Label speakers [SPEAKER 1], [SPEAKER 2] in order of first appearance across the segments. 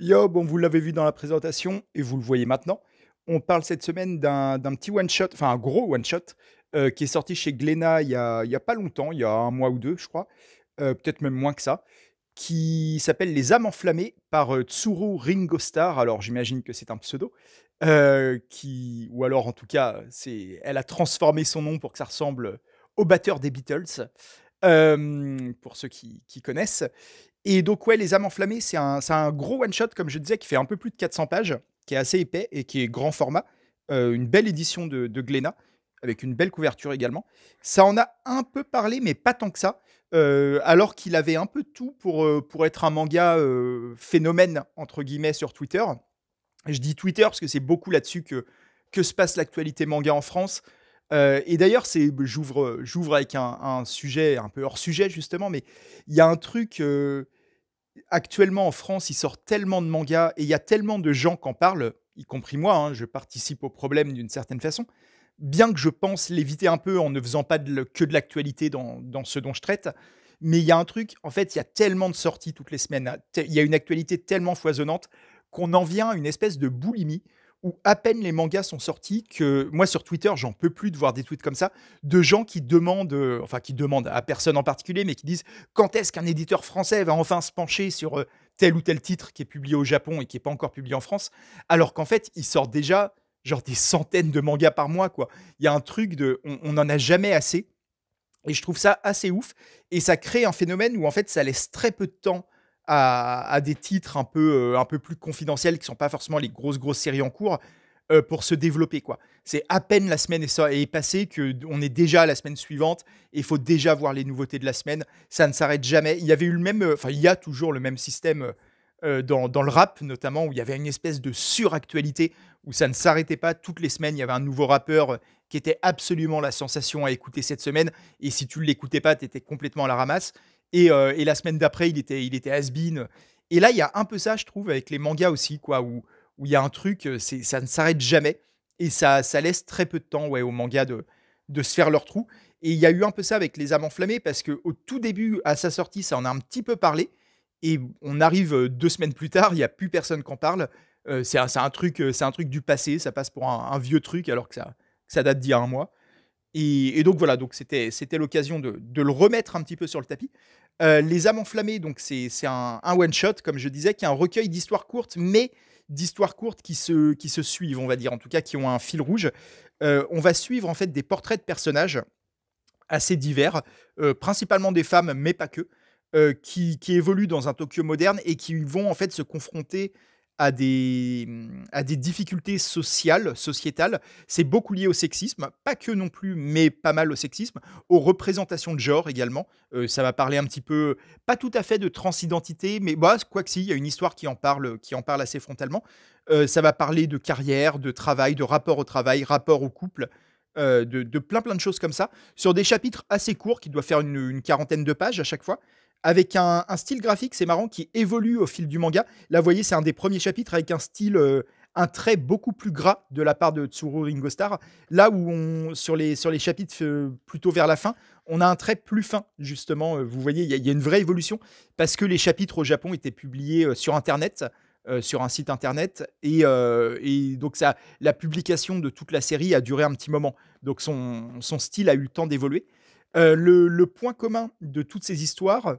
[SPEAKER 1] Yo, bon, vous l'avez vu dans la présentation et vous le voyez maintenant. On parle cette semaine d'un petit one-shot, enfin un gros one-shot, qui est sorti chez Glénat il y a pas longtemps, il y a un mois ou deux, je crois, peut-être même moins que ça, qui s'appelle Les âmes enflammées par Tsuru Ringo Starr. Alors j'imagine que c'est un pseudo, ou alors en tout cas, elle a transformé son nom pour que ça ressemble au batteur des Beatles, pour ceux qui connaissent. Et donc, ouais, Les âmes enflammées, c'est un gros one-shot, comme je disais, qui fait un peu plus de 400 pages, qui est assez épais et qui est grand format. Une belle édition de Glénat, avec une belle couverture également. Ça en a un peu parlé, mais pas tant que ça. Alors qu'il avait un peu tout pour être un manga phénomène, entre guillemets, sur Twitter. Je dis Twitter parce que c'est beaucoup là-dessus que se passe l'actualité manga en France. Et d'ailleurs, j'ouvre avec un sujet un peu hors sujet, justement, mais il y a un truc. Actuellement en France, il sort tellement de mangas et il y a tellement de gens qui en parlent, y compris moi, hein, je participe au problème d'une certaine façon, bien que je pense l'éviter un peu en ne faisant pas que de l'actualité dans ce dont je traite. Mais il y a un truc, en fait, il y a tellement de sorties toutes les semaines, hein, il y a une actualité tellement foisonnante qu'on en vient à une espèce de boulimie où à peine les mangas sont sortis que moi sur Twitter, j'en peux plus de voir des tweets comme ça, de gens qui demandent, enfin qui demandent à personne en particulier, mais qui disent quand est-ce qu'un éditeur français va enfin se pencher sur tel ou tel titre qui est publié au Japon et qui n'est pas encore publié en France, alors qu'en fait, il sort déjà genre des centaines de mangas par mois, quoi. Il y a un truc de, on n'en a jamais assez, et je trouve ça assez ouf, et ça crée un phénomène où en fait, ça laisse très peu de temps à des titres un peu plus confidentiels, qui sont pas forcément les grosses séries en cours, pour se développer, quoi. C'est à peine la semaine est passée que on est déjà à la semaine suivante et il faut déjà voir les nouveautés de la semaine. Ça ne s'arrête jamais. Il y avait eu le même, enfin il y a toujours le même système dans le rap notamment, où il y avait une espèce de suractualité où ça ne s'arrêtait pas. Toutes les semaines, il y avait un nouveau rappeur qui était absolument la sensation à écouter cette semaine. Et si tu ne l'écoutais pas, tu étais complètement à la ramasse. Et la semaine d'après, il était has-been. Et là, il y a un peu ça, je trouve, avec les mangas aussi, quoi, où il y a un truc, ça ne s'arrête jamais. Et ça laisse très peu de temps, ouais, aux mangas de se faire leur trou. Et il y a eu un peu ça avec Les âmes enflammées, parce qu'au tout début, à sa sortie, ça en a un petit peu parlé. Et on arrive 2 semaines plus tard, il n'y a plus personne qui en parle. C'est un truc du passé, ça passe pour un vieux truc alors que ça date d'il y a un mois. Et donc voilà, donc c'était l'occasion de le remettre un petit peu sur le tapis. Les âmes enflammées, donc c'est un one shot, comme je disais, qui est un recueil d'histoires courtes, mais d'histoires courtes qui se suivent, on va dire, en tout cas qui ont un fil rouge. On va suivre en fait des portraits de personnages assez divers, principalement des femmes, mais pas que, qui évoluent dans un Tokyo moderne et qui vont en fait se confronter à des difficultés sociales, sociétales. C'est beaucoup lié au sexisme, pas que non plus, mais pas mal au sexisme, aux représentations de genre également. Ça va parler un petit peu, pas tout à fait de transidentité, mais bah, quoi que si, il y a une histoire qui en parle assez frontalement. Ça va parler de carrière, de travail, de rapport au travail, rapport au couple, de plein de choses comme ça, sur des chapitres assez courts qui doivent faire une quarantaine de pages à chaque fois, avec un style graphique, c'est marrant, qui évolue au fil du manga. Là, vous voyez, c'est un des premiers chapitres avec un style, un trait beaucoup plus gras de la part de Tsuru Ringo Starr. Là où sur les chapitres plutôt vers la fin, on a un trait plus fin, justement. Vous voyez, il y a une vraie évolution, parce que les chapitres au Japon étaient publiés sur Internet, sur un site Internet, et donc la publication de toute la série a duré un petit moment. Donc son style a eu le temps d'évoluer. Le point commun de toutes ces histoires,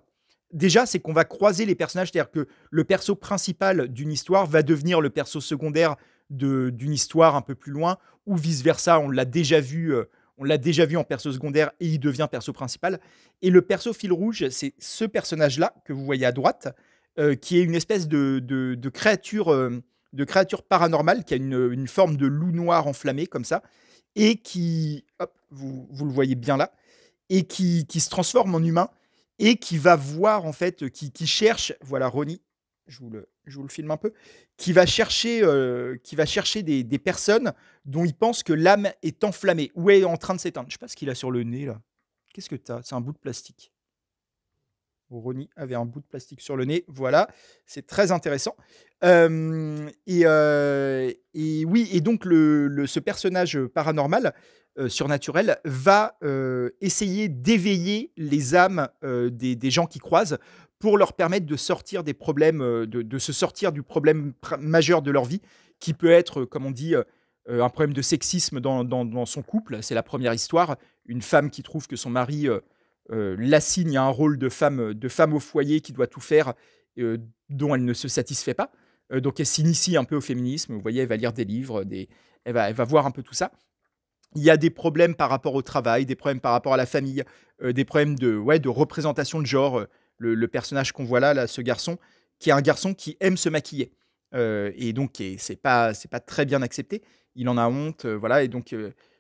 [SPEAKER 1] déjà, c'est qu'on va croiser les personnages, c'est-à-dire que le perso principal d'une histoire va devenir le perso secondaire d'une histoire un peu plus loin, ou vice-versa, on l'a déjà vu en perso secondaire et il devient perso principal. Et le perso fil rouge, c'est ce personnage-là que vous voyez à droite, qui est une espèce de créature paranormale, qui a une forme de loup noir enflammé comme ça, et qui, hop, vous le voyez bien là, et qui se transforme en humain et qui va voir, en fait, qui cherche, voilà, Ronnie, je vous le filme un peu, qui va chercher des personnes dont il pense que l'âme est enflammée ou est en train de s'éteindre. Je sais pas ce qu'il a sur le nez là. Qu'est-ce que t'as? C'est un bout de plastique. Ronnie avait un bout de plastique sur le nez. Voilà, c'est très intéressant. Et oui, et donc ce personnage paranormal, surnaturel, va essayer d'éveiller les âmes des gens qui croisent, pour leur permettre de sortir des problèmes, de se sortir du problème majeur de leur vie, qui peut être, comme on dit, un problème de sexisme dans son couple. C'est la première histoire. Une femme qui trouve que son mari l'assigne à un rôle de femme au foyer qui doit tout faire, dont elle ne se satisfait pas. Donc elle s'initie un peu au féminisme. Vous voyez, elle va lire des livres, elle va voir un peu tout ça. Il y a des problèmes par rapport au travail, des problèmes par rapport à la famille, des problèmes de représentation de genre. Le personnage qu'on voit là, ce garçon, qui est un garçon qui aime se maquiller. Et donc, c'est pas très bien accepté. Il en a honte, voilà. Et donc,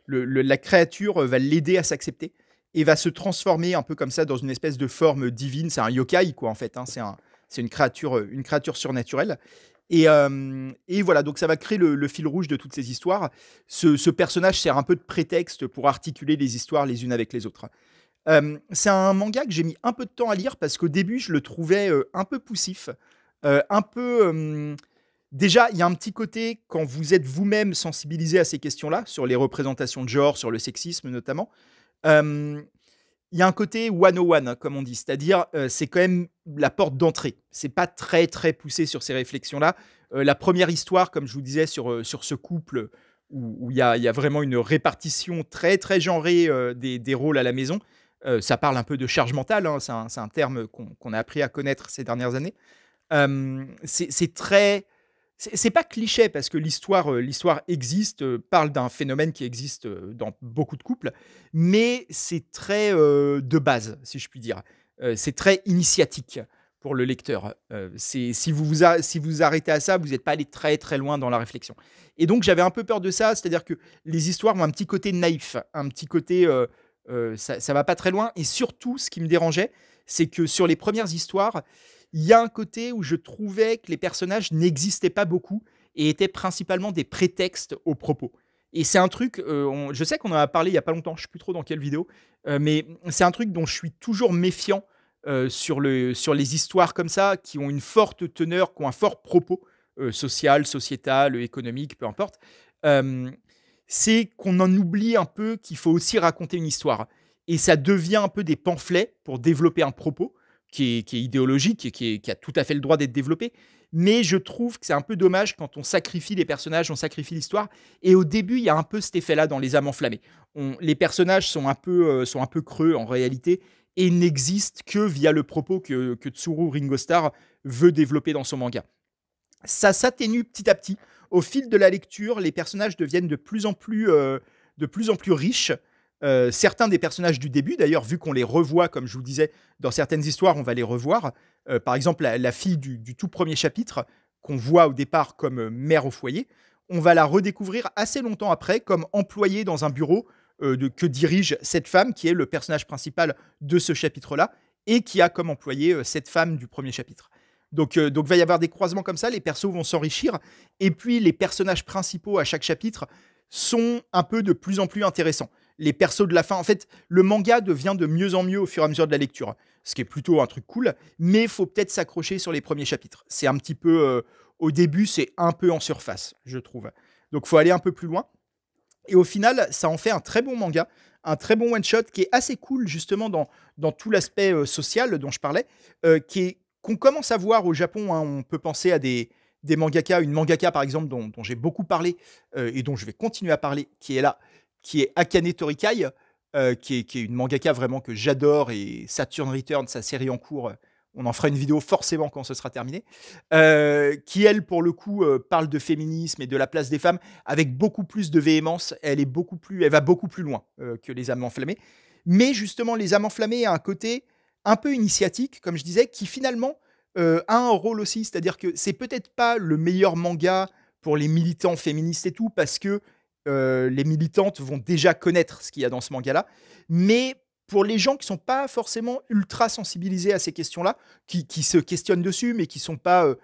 [SPEAKER 1] la créature va l'aider à s'accepter et va se transformer un peu comme ça dans une espèce de forme divine. C'est un yokai, quoi, en fait. Hein. C'est une créature surnaturelle. Et voilà, donc ça va créer le fil rouge de toutes ces histoires. Ce personnage sert un peu de prétexte pour articuler les histoires les unes avec les autres. C'est un manga que j'ai mis un peu de temps à lire parce qu'au début, je le trouvais un peu poussif. Un peu. Déjà, il y a un petit côté, quand vous êtes vous-même sensibilisé à ces questions-là, sur les représentations de genre, sur le sexisme notamment, euh, il y a un côté 101, hein, comme on dit, c'est-à-dire c'est quand même la porte d'entrée. C'est pas très très poussé sur ces réflexions-là. La première histoire, comme je vous disais, sur ce couple où il y a vraiment une répartition très très genrée des rôles à la maison, ça parle un peu de charge mentale, hein, c'est un terme qu'on a appris à connaître ces dernières années. C'est très c'est pas cliché parce que l'histoire existe, parle d'un phénomène qui existe dans beaucoup de couples, mais c'est très de base, si je puis dire. C'est très initiatique pour le lecteur. Si vous vous arrêtez à ça, vous n'êtes pas allé très très loin dans la réflexion. Et donc j'avais un peu peur de ça, c'est-à-dire que les histoires ont un petit côté naïf, un petit côté ça va pas très loin. Et surtout, ce qui me dérangeait, c'est que sur les premières histoires, il y a un côté où je trouvais que les personnages n'existaient pas beaucoup et étaient principalement des prétextes aux propos. Et c'est un truc, je sais qu'on en a parlé il y a pas longtemps, je ne sais plus trop dans quelle vidéo, mais c'est un truc dont je suis toujours méfiant sur les histoires comme ça, qui ont une forte teneur, qui ont un fort propos social, sociétal, économique, peu importe. Euh, c'est qu'on en oublie un peu qu'il faut aussi raconter une histoire. Et ça devient un peu des pamphlets pour développer un propos qui est idéologique et qui a tout à fait le droit d'être développé. Mais je trouve que c'est un peu dommage quand on sacrifie les personnages, on sacrifie l'histoire. Et au début, il y a un peu cet effet-là dans Les Âmes enflammées. Les personnages sont un peu creux en réalité et n'existent que via le propos que Tsuru Ringo Starr veut développer dans son manga. Ça s'atténue petit à petit. Au fil de la lecture, les personnages deviennent de plus en plus riches. Certains des personnages du début, d'ailleurs, vu qu'on les revoit, comme je vous disais, dans certaines histoires, on va les revoir. Par exemple, la fille du tout premier chapitre, qu'on voit au départ comme mère au foyer, on va la redécouvrir assez longtemps après comme employée dans un bureau que dirige cette femme, qui est le personnage principal de ce chapitre-là, et qui a comme employée cette femme du premier chapitre. Donc, va y avoir des croisements comme ça, les persos vont s'enrichir, et puis les personnages principaux à chaque chapitre sont un peu de plus en plus intéressants. Les persos de la fin, en fait, le manga devient de mieux en mieux au fur et à mesure de la lecture, ce qui est plutôt un truc cool, mais il faut peut-être s'accrocher sur les premiers chapitres. C'est un petit peu, au début, c'est un peu en surface, je trouve. Donc, il faut aller un peu plus loin. Et au final, ça en fait un très bon manga, un très bon one-shot qui est assez cool justement dans tout l'aspect social dont je parlais, qu'on commence à voir au Japon. Hein. On peut penser à des mangaka, une mangaka par exemple dont j'ai beaucoup parlé et dont je vais continuer à parler, qui est là, qui est Akane Torikai, qui est une mangaka vraiment que j'adore, et Saturn Return, sa série en cours, on en fera une vidéo forcément quand ce sera terminé, qui elle pour le coup parle de féminisme et de la place des femmes avec beaucoup plus de véhémence. Elle va beaucoup plus loin que Les Âmes enflammées. Mais justement, Les Âmes enflammées a un côté un peu initiatique, comme je disais, qui finalement a un rôle aussi. C'est-à-dire que c'est peut-être pas le meilleur manga pour les militants féministes et tout, parce que les militantes vont déjà connaître ce qu'il y a dans ce manga-là. Mais pour les gens qui sont pas forcément ultra sensibilisés à ces questions-là, qui se questionnent dessus, mais qui sont pas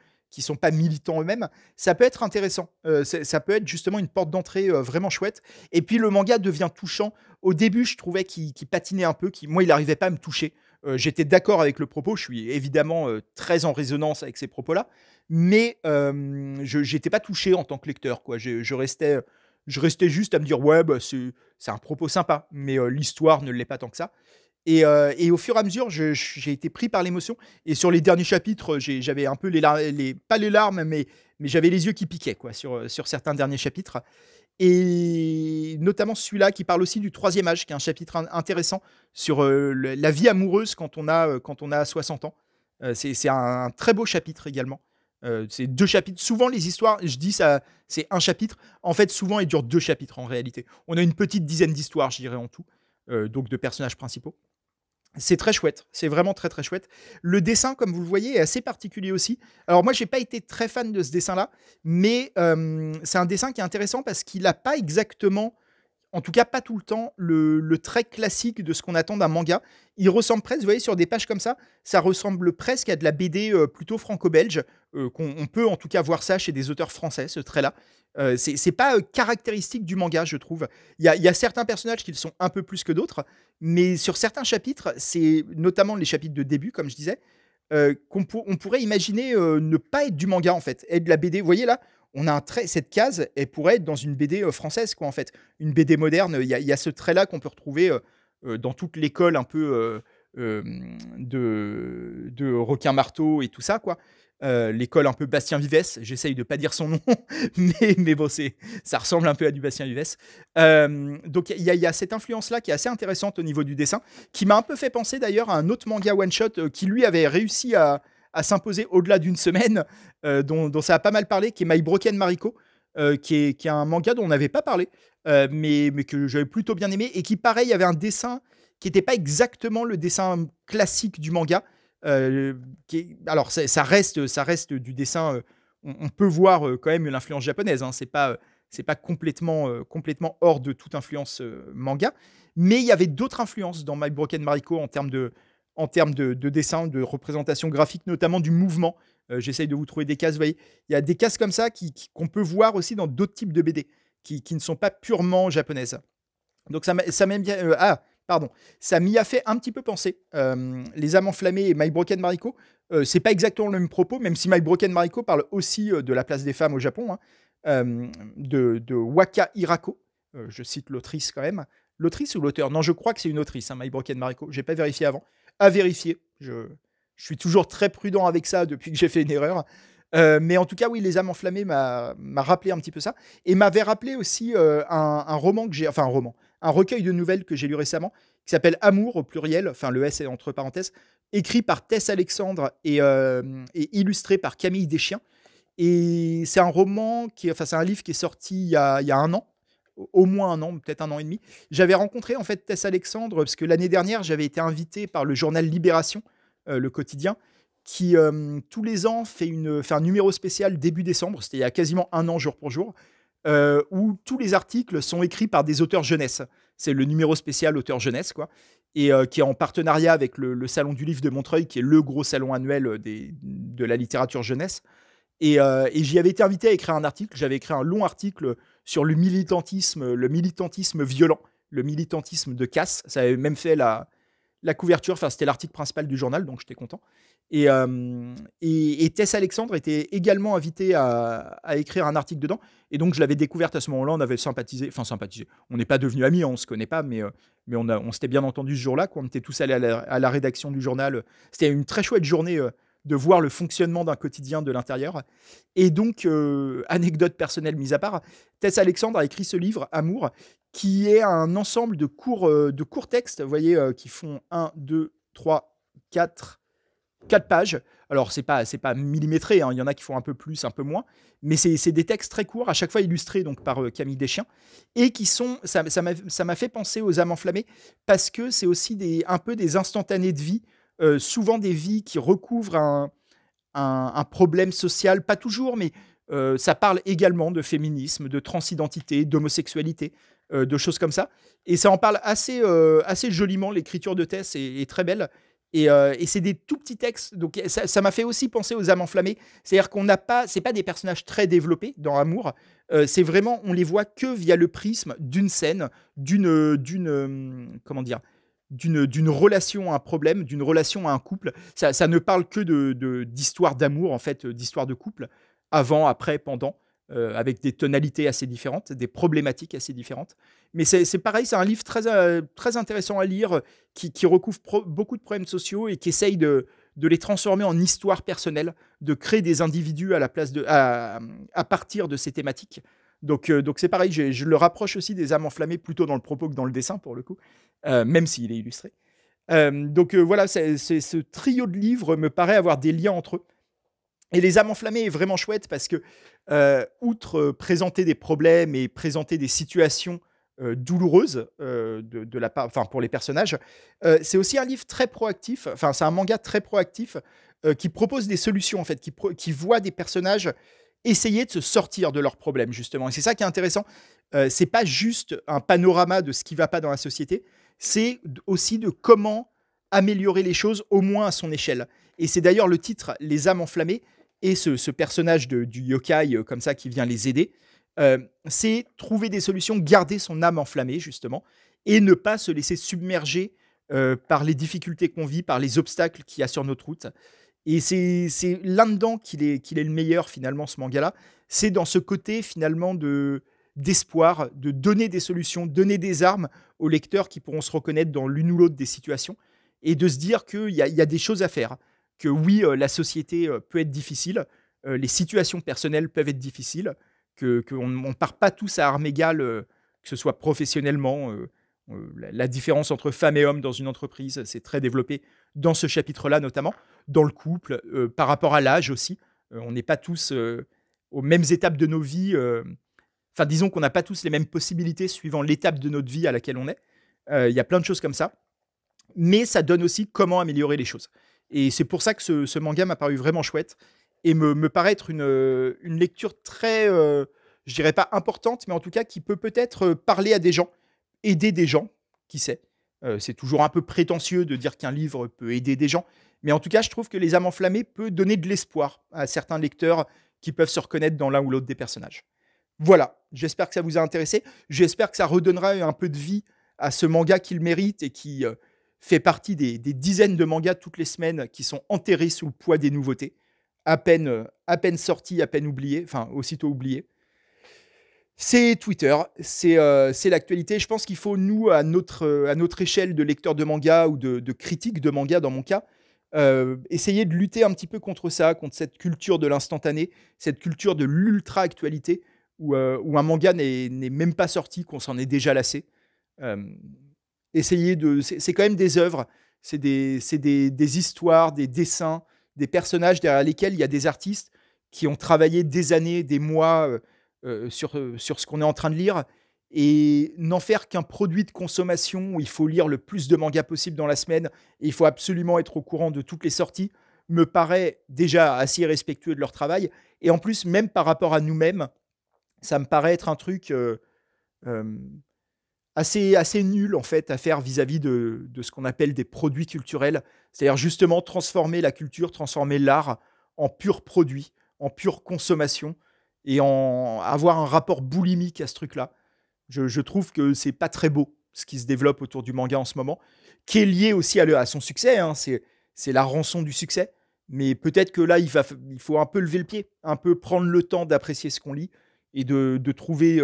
[SPEAKER 1] militants eux-mêmes, ça peut être intéressant. Ça peut être justement une porte d'entrée vraiment chouette. Et puis le manga devient touchant. Au début, je trouvais qu'il patinait un peu, moi, il n'arrivait pas à me toucher. J'étais d'accord avec le propos, je suis évidemment très en résonance avec ces propos-là, mais je n'étais pas touché en tant que lecteur, quoi. Je restais juste à me dire, ouais, bah, c'est un propos sympa, mais l'histoire ne l'est pas tant que ça. Et au fur et à mesure, j'ai été pris par l'émotion. Et sur les derniers chapitres, j'avais un peu pas les larmes, mais j'avais les yeux qui piquaient quoi, sur certains derniers chapitres. Et notamment celui-là qui parle aussi du troisième âge, qui est un chapitre intéressant sur la vie amoureuse quand on a 60 ans. C'est un très beau chapitre également. C'est deux chapitres. Souvent, les histoires, je dis ça, c'est un chapitre. En fait, souvent, ils durent deux chapitres en réalité. On a une petite dizaine d'histoires, je dirais, en tout, donc de personnages principaux. C'est très chouette, c'est vraiment très très chouette. Le dessin, comme vous le voyez, est assez particulier aussi. Alors moi, j'ai pas été très fan de ce dessin-là, mais c'est un dessin qui est intéressant parce qu'il n'a pas exactement, en tout cas pas tout le temps, le trait classique de ce qu'on attend d'un manga. Il ressemble presque, vous voyez, sur des pages comme ça ressemble presque à de la BD plutôt franco-belge, qu'on on peut en tout cas voir ça chez des auteurs français, ce trait-là. C'est pas caractéristique du manga, je trouve. Il y a certains personnages qui le sont un peu plus que d'autres, mais sur certains chapitres, c'est notamment les chapitres de début, comme je disais, on pourrait imaginer ne pas être du manga en fait, être de la BD. Vous voyez là, on a un trait, cette case, elle pourrait être dans une BD française, quoi, en fait. Une BD moderne, il y a ce trait-là qu'on peut retrouver dans toute l'école un peu de Requin-Marteau et tout ça, quoi. L'école un peu Bastien Vivès, j'essaye de pas dire son nom, mais bon, ça ressemble un peu à du Bastien Vivès. Donc il y a cette influence-là qui est assez intéressante au niveau du dessin, qui m'a un peu fait penser d'ailleurs à un autre manga one-shot qui lui avait réussi à s'imposer au-delà d'une semaine, dont ça a pas mal parlé, qui est My Broken Mariko, qui est un manga dont on n'avait pas parlé, mais que j'avais plutôt bien aimé, et qui, pareil, avait un dessin qui n'était pas exactement le dessin classique du manga. Alors, ça reste du dessin. On peut voir quand même l'influence japonaise. Hein, c'est pas complètement hors de toute influence manga. Mais il y avait d'autres influences dans My Broken Mariko en termes de dessin, de représentation graphique, notamment du mouvement. J'essaye de vous trouver des cases. Vous voyez, il y a des cases comme ça qu'on peut voir aussi dans d'autres types de BD qui ne sont pas purement japonaises. Donc ça m'aime bien. Pardon. Ça m'y a fait un petit peu penser. Les âmes enflammées et My Broken Mariko, c'est pas exactement le même propos, même si My Broken Mariko parle aussi de la place des femmes au Japon, hein, de Waka Hirako. Je cite l'autrice quand même. L'autrice ou l'auteur? Non, je crois que c'est une autrice, hein, My Broken Mariko. J'ai pas vérifié avant. À vérifier. Je suis toujours très prudent avec ça depuis que j'ai fait une erreur. Mais en tout cas, oui, Les âmes enflammées m'a rappelé un petit peu ça. Et m'avait rappelé aussi un roman que j'ai. Enfin, un roman. Un recueil de nouvelles que j'ai lu récemment, qui s'appelle Amour au pluriel, enfin le S est entre parenthèses, écrit par Tess Alexandre et illustré par Camille Deschiens. Et c'est un roman enfin c'est un livre qui est sorti il y a un an, au moins un an, peut-être un an et demi. J'avais rencontré en fait Tess Alexandre parce que l'année dernière j'avais été invité par le journal Libération, le quotidien, qui tous les ans fait un numéro spécial début décembre. C'était il y a quasiment un an jour pour jour. Où tous les articles sont écrits par des auteurs jeunesse. C'est le numéro spécial auteur jeunesse, quoi. Et qui est en partenariat avec le Salon du Livre de Montreuil, qui est le gros salon annuel de la littérature jeunesse. Et j'y avais été invité à écrire un article. J'avais écrit un long article sur le militantisme violent, le militantisme de casse. Ça avait même fait la couverture, enfin c'était l'article principal du journal, donc j'étais content. Et Tess Alexandre était également invitée à écrire un article dedans, et donc je l'avais découverte à ce moment-là, on avait sympathisé, on n'est pas devenus amis, on se connaît pas, mais on s'était bien entendu ce jour-là, quand on était tous allés à la rédaction du journal. C'était une très chouette journée de voir le fonctionnement d'un quotidien de l'intérieur. Et donc, anecdote personnelle mise à part, Tess Alexandre a écrit ce livre, Amour, qui est un ensemble de courts textes, vous voyez, qui font 1, 2, 3, 4 pages. Alors, c'est pas millimétré, hein. Il y en a qui font un peu plus, un peu moins, mais c'est des textes très courts, à chaque fois illustrés donc, par Camille Deschiens, et qui sont, ça m'a fait penser aux âmes enflammées, parce que c'est aussi un peu des instantanés de vie, souvent des vies qui recouvrent un problème social, pas toujours, mais ça parle également de féminisme, de transidentité, d'homosexualité, de choses comme ça. Et ça en parle assez joliment. L'écriture de Tess est très belle. Et c'est des tout petits textes. Donc ça m'a fait aussi penser aux âmes enflammées. C'est-à-dire c'est pas des personnages très développés dans Amour. C'est vraiment, on les voit que via le prisme d'une scène, comment dire, d'une relation à un problème, d'une relation à un couple. Ça ne parle que d'histoire d'amour, en fait, d'histoire de couple, avant, après, pendant. avec des tonalités assez différentes, des problématiques assez différentes. Mais c'est pareil, c'est un livre très intéressant à lire, qui recouvre beaucoup de problèmes sociaux et qui essaye de les transformer en histoire personnelle, de créer des individus à partir de ces thématiques. Donc c'est pareil, je le rapproche aussi des âmes enflammées, plutôt dans le propos que dans le dessin, pour le coup, même s'il est illustré. Voilà, ce trio de livres me paraît avoir des liens entre eux. Et Les âmes enflammées est vraiment chouette parce que, outre présenter des problèmes et présenter des situations douloureuses enfin, pour les personnages, c'est aussi un livre très proactif, enfin, c'est un manga très proactif qui propose des solutions, en fait, qui voit des personnages essayer de se sortir de leurs problèmes, justement. Et c'est ça qui est intéressant. C'est pas juste un panorama de ce qui va pas dans la société, c'est aussi de comment améliorer les choses, au moins à son échelle. Et c'est d'ailleurs le titre, Les âmes enflammées, et ce personnage du yokai comme ça qui vient les aider, c'est trouver des solutions, garder son âme enflammée justement, et ne pas se laisser submerger par les difficultés qu'on vit, par les obstacles qu'il y a sur notre route. Et c'est là-dedans qu'il est le meilleur finalement, ce manga-là. C'est dans ce côté finalement d'espoir, de donner des solutions, donner des armes aux lecteurs qui pourront se reconnaître dans l'une ou l'autre des situations, et de se dire qu'il y a des choses à faire, que oui, la société peut être difficile, les situations personnelles peuvent être difficiles, qu'on ne part pas tous à armes égales, que ce soit professionnellement. La différence entre femmes et hommes dans une entreprise, c'est très développé dans ce chapitre-là, notamment, dans le couple, par rapport à l'âge aussi. On n'est pas tous aux mêmes étapes de nos vies. Enfin, disons qu'on n'a pas tous les mêmes possibilités suivant l'étape de notre vie à laquelle on est. Il y a plein de choses comme ça. Mais ça donne aussi comment améliorer les choses. Et c'est pour ça que ce manga m'a paru vraiment chouette et me paraît être une lecture très, je dirais pas importante, mais en tout cas qui peut peut-être parler à des gens, aider des gens, qui sait. C'est toujours un peu prétentieux de dire qu'un livre peut aider des gens, mais en tout cas, je trouve que Les âmes enflammées peut donner de l'espoir à certains lecteurs qui peuvent se reconnaître dans l'un ou l'autre des personnages. Voilà, j'espère que ça vous a intéressé. J'espère que ça redonnera un peu de vie à ce manga qu'il mérite et qui fait partie des dizaines de mangas toutes les semaines qui sont enterrés sous le poids des nouveautés, à peine sortis, à peine oubliés, enfin aussitôt oubliés. C'est Twitter, c'est l'actualité. Je pense qu'il faut, nous, à notre échelle de lecteurs de manga ou de critiques de manga, dans mon cas, essayer de lutter un petit peu contre ça, contre cette culture de l'instantané, cette culture de l'ultra-actualité, où un manga n'est même pas sorti, qu'on s'en est déjà lassé. Euh, c'est quand même des œuvres, des histoires, des dessins, des personnages derrière lesquels il y a des artistes qui ont travaillé des années, des mois sur ce qu'on est en train de lire, et n'en faire qu'un produit de consommation où il faut lire le plus de mangas possible dans la semaine et il faut absolument être au courant de toutes les sorties, me paraît déjà assez irrespectueux de leur travail. Et en plus, même par rapport à nous-mêmes, ça me paraît être un truc euh, assez nul en fait à faire vis-à-vis de ce qu'on appelle des produits culturels. C'est-à-dire justement transformer la culture, transformer l'art en pur produit, en pure consommation, et en avoir un rapport boulimique à ce truc-là. Je trouve que c'est pas très beau ce qui se développe autour du manga en ce moment, qui est lié aussi à son succès. Hein. C'est la rançon du succès. Mais peut-être que là, il faut un peu lever le pied, un peu prendre le temps d'apprécier ce qu'on lit et de trouver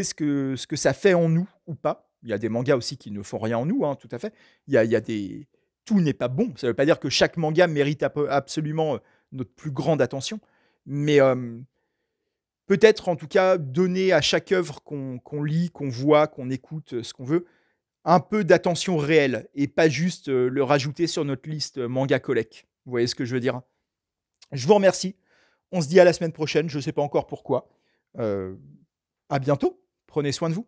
[SPEAKER 1] ce que ça fait en nous ou pas. Il y a des mangas aussi qui ne font rien en nous, hein, tout à fait. Il y a des... Tout n'est pas bon. Ça ne veut pas dire que chaque manga mérite absolument notre plus grande attention. Mais peut-être en tout cas donner à chaque œuvre qu'on lit, qu'on voit, qu'on écoute, ce qu'on veut, un peu d'attention réelle et pas juste le rajouter sur notre liste manga collect. Vous voyez ce que je veux dire? Je vous remercie. On se dit à la semaine prochaine. Je ne sais pas encore pourquoi. Euh, à bientôt. Prenez soin de vous.